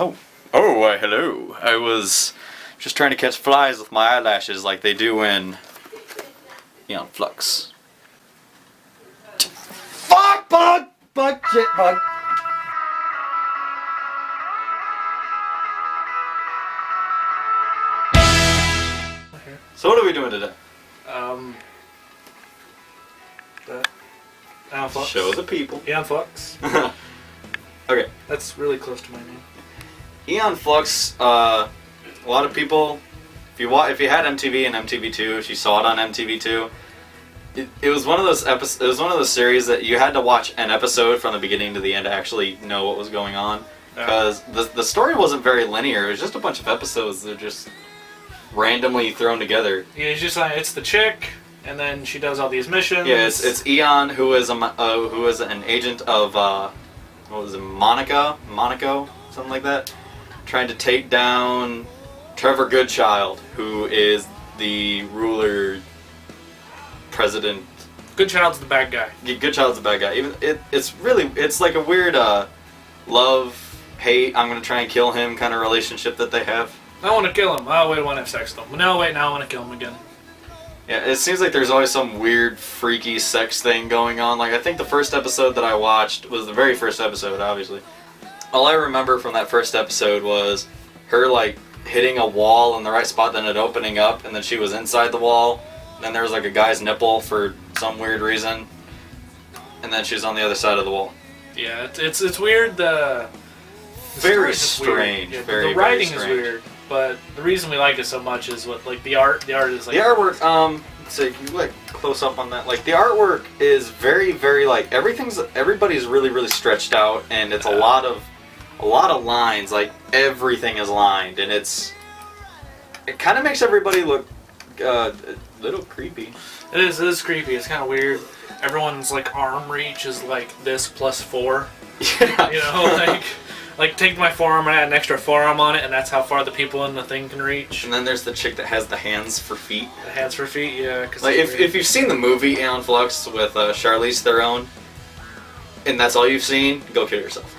Oh, why, hello. I was just trying to catch flies with my eyelashes like they do in Aeon Flux. Fuck, bug, shit, bug. So what are we doing today? The Aeon Flux. Show the people. Aeon Flux. Okay. That's really close to my name. Aeon Flux, a lot of people, if you had MTV and MTV2, if you saw it on MTV2, it was one of those it was one of those series that you had to watch an episode from the beginning to the end to actually know what was going on, because the story wasn't very linear. It was just a bunch of episodes that are just randomly thrown together. Yeah, it's just like it's the chick, and then she does all these missions. Yeah, it's Aeon, who is an agent of what was it, Monaco, something like that, trying to take down Trevor Goodchild, who is the ruler, president. Goodchild's the bad guy. Goodchild's the bad guy. Even it's like a weird love, hate, I'm gonna try and kill him kind of relationship that they have. I want to kill him. Oh wait, I want to have sex with him. No wait, now I want to kill him again. Yeah, it seems like there's always some weird, freaky sex thing going on. Like, I think the first episode that I watched was the very first episode, obviously. All I remember from that first episode was her, like, hitting a wall in the right spot, then it opening up, and then she was inside the wall. Then there was, like, a guy's nipple for some weird reason. And then she was on the other side of the wall. Yeah, it's weird. The very strange. Yeah, very, the writing very strange. is weird. But the reason we like it so much is what, like, the art. The art is like the artwork. So you like close up on that. Like, the artwork is very, very, like, everybody's really, really stretched out, and it's a lot of lines. Like, everything is lined, and it kind of makes everybody look a little creepy. It is creepy. It's kind of weird. Everyone's like arm reach is like this plus 4. Yeah. You know, like take my forearm and add an extra forearm on it, and that's how far the people in the thing can reach. And then there's the chick that has the hands for feet. The hands for feet, yeah. Cause like if you've seen the movie Aeon Flux with Charlize Theron, and that's all you've seen, go kill yourself.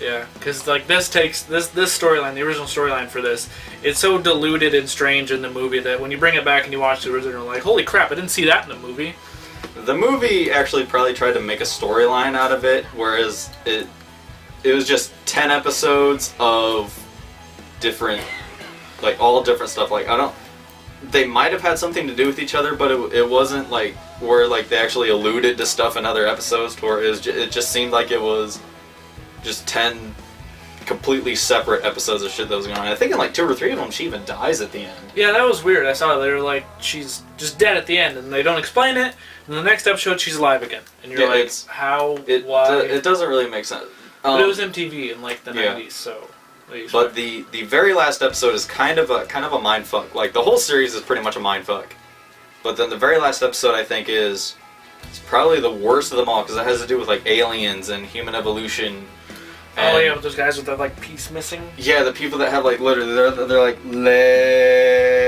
Yeah, because like this storyline, the original storyline for this, it's so diluted and strange in the movie that when you bring it back and you watch the original, you're like, holy crap, I didn't see that in the movie. The movie actually probably tried to make a storyline out of it, whereas it was just 10 episodes of different, like, all different stuff. Like, they might have had something to do with each other, but it wasn't like where like they actually alluded to stuff in other episodes to where it just seemed like it was just 10 completely separate episodes of shit that was going on. I think in like 2 or 3 of them she even dies at the end. Yeah, that was weird. I saw it. They were like, she's just dead at the end, and they don't explain it. And the next episode, she's alive again, and you're like, how? Why? It doesn't really make sense. But it was MTV in like the 90s, so. But the very last episode is kind of a mind fuck. Like, the whole series is pretty much a mind fuck. But then the very last episode, I think, it's probably the worst of them all because it has to do with like aliens and human evolution. Oh yeah, with those guys with that like piece missing. Yeah, the people that have like literally they're like leg,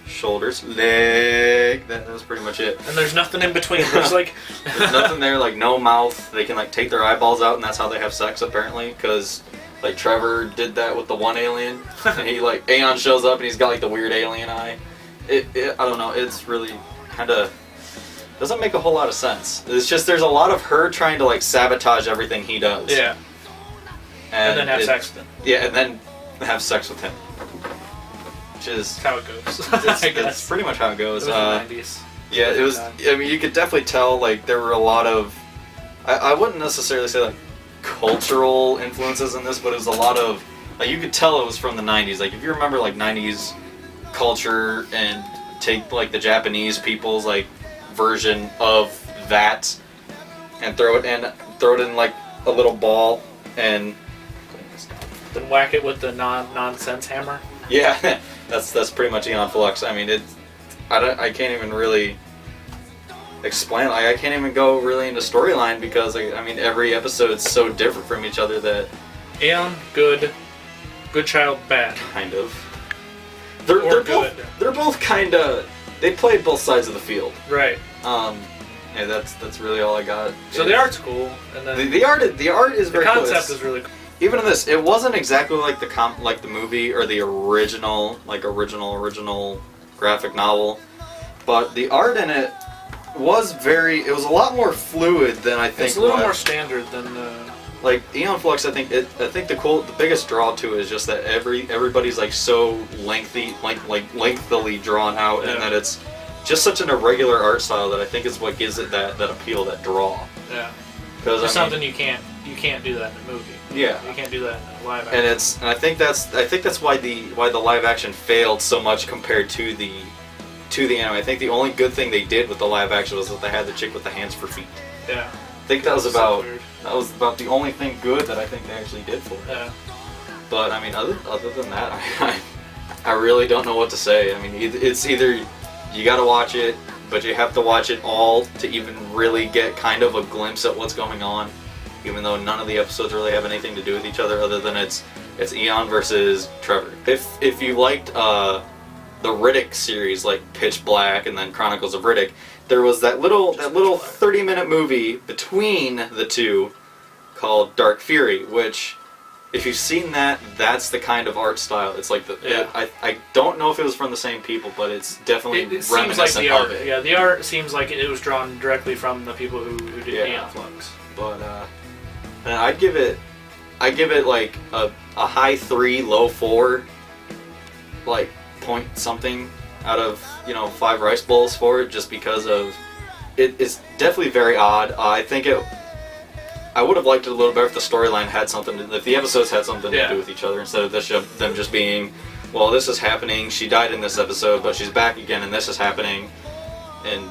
shoulders, leg. That was pretty much it. And there's nothing in between. There's like there's nothing there. Like no mouth. They can like take their eyeballs out, and that's how they have sex apparently. Because like Trevor did that with the one alien, and he like Aeon shows up and he's got like the weird alien eye. I don't know. It's really kind of. Doesn't make a whole lot of sense. It's just there's a lot of her trying to like sabotage everything he does. Yeah. And then have sex with him. Yeah, and then have sex with him. Which is how it goes. It's pretty much how it goes. It was the 90s. Yeah, it was. I mean, you could definitely tell like there were a lot of. I wouldn't necessarily say like cultural influences in this, but it was a lot of like you could tell it was from the 90s. Like if you remember like 90s culture and take like the Japanese people's like version of that and throw it in like a little ball and then whack it with the nonsense hammer. Yeah, that's pretty much Aeon Flux. I mean, I can't even really explain. Like, I can't even go really into storyline because I mean every episode is so different from each other that Aeon good, Goodchild bad. Kind of. They're both kind of. They played both sides of the field. Right. Yeah, that's really all I got. So the art's cool, and then the art is very cool. The concept is really cool. even in this, it wasn't exactly like the movie or the original graphic novel, but the art in it was a lot more fluid than I think. It's a little more standard than like Aeon Flux. I think the biggest draw to it is just that everybody's like so lengthily drawn out, and that it's just such an irregular art style that I think is what gives it that appeal, that draw. Yeah. Because it's something you can't do that in a movie. Yeah. You can't do that in a live action. And I think that's why the live action failed so much compared to the anime. I think the only good thing they did with the live action was that they had the chick with the hands for feet. Yeah. I think that was about the only thing good that I think they actually did for it. Yeah. But I mean, other than that, I really don't know what to say. I mean, it's either you got to watch it, but you have to watch it all to even really get kind of a glimpse at what's going on, even though none of the episodes really have anything to do with each other other than it's Eon versus Trevor. If you liked the Riddick series, like Pitch Black and then Chronicles of Riddick, there was that little 30-minute movie between the two called Dark Fury, which, if you've seen that, that's the kind of art style. It's like I don't know if it was from the same people, but it's definitely reminiscent of it. Yeah, the art seems like it was drawn directly from the people who did Aeon Flux. But and I'd give it like a high 3, low 4, like point something out of 5 rice bowls for it, just because of it's definitely very odd. I would have liked it a little better if the storyline had if the episodes had something to do with each other, instead of them just being, well, this is happening, she died in this episode, but she's back again, and this is happening, and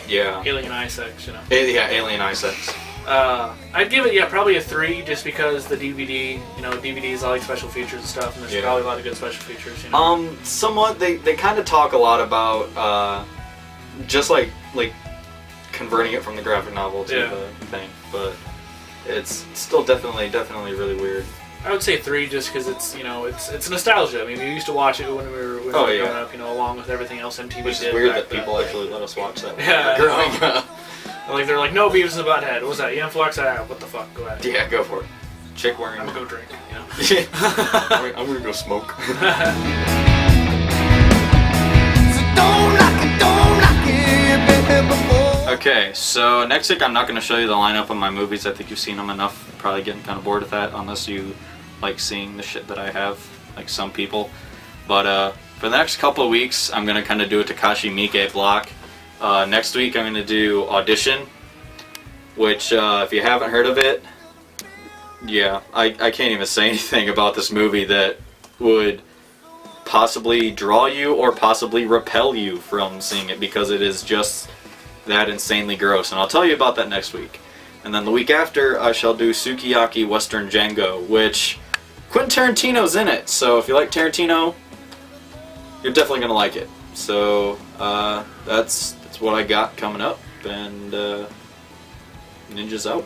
Alien eye sex, alien eye sex. I'd give it probably a 3, just because the DVD, DVDs, I like special features and stuff, and there's probably a lot of good special features. Somewhat they kind of talk a lot about just like converting it from the graphic novel to the thing, but it's still definitely really weird. I would say 3, just because it's nostalgia. I mean, we used to watch it when we were growing up, along with everything else MTV Which did. is weird that people actually let us watch that. Yeah, growing up. Like they're like, no, Beavis and Butthead. What was that? Aeon Flux? What the fuck? Go ahead. Yeah, go for it. Chick wearing. I'm gonna go drink. I'm gonna go smoke. Okay, so next week I'm not going to show you the lineup of my movies. I think you've seen them enough. You're probably getting kind of bored with that, unless you like seeing the shit that I have, like some people. But for the next couple of weeks, I'm going to kind of do a Takashi Miike block. Next week I'm going to do Audition, which if you haven't heard of it, I can't even say anything about this movie that would possibly draw you or possibly repel you from seeing it, because it is just that insanely gross, and I'll tell you about that next week. And then the week after, I shall do Sukiyaki Western Django, which Quentin Tarantino's in it, so if you like Tarantino, you're definitely gonna like it. So that's what I got coming up, and Ninja's out.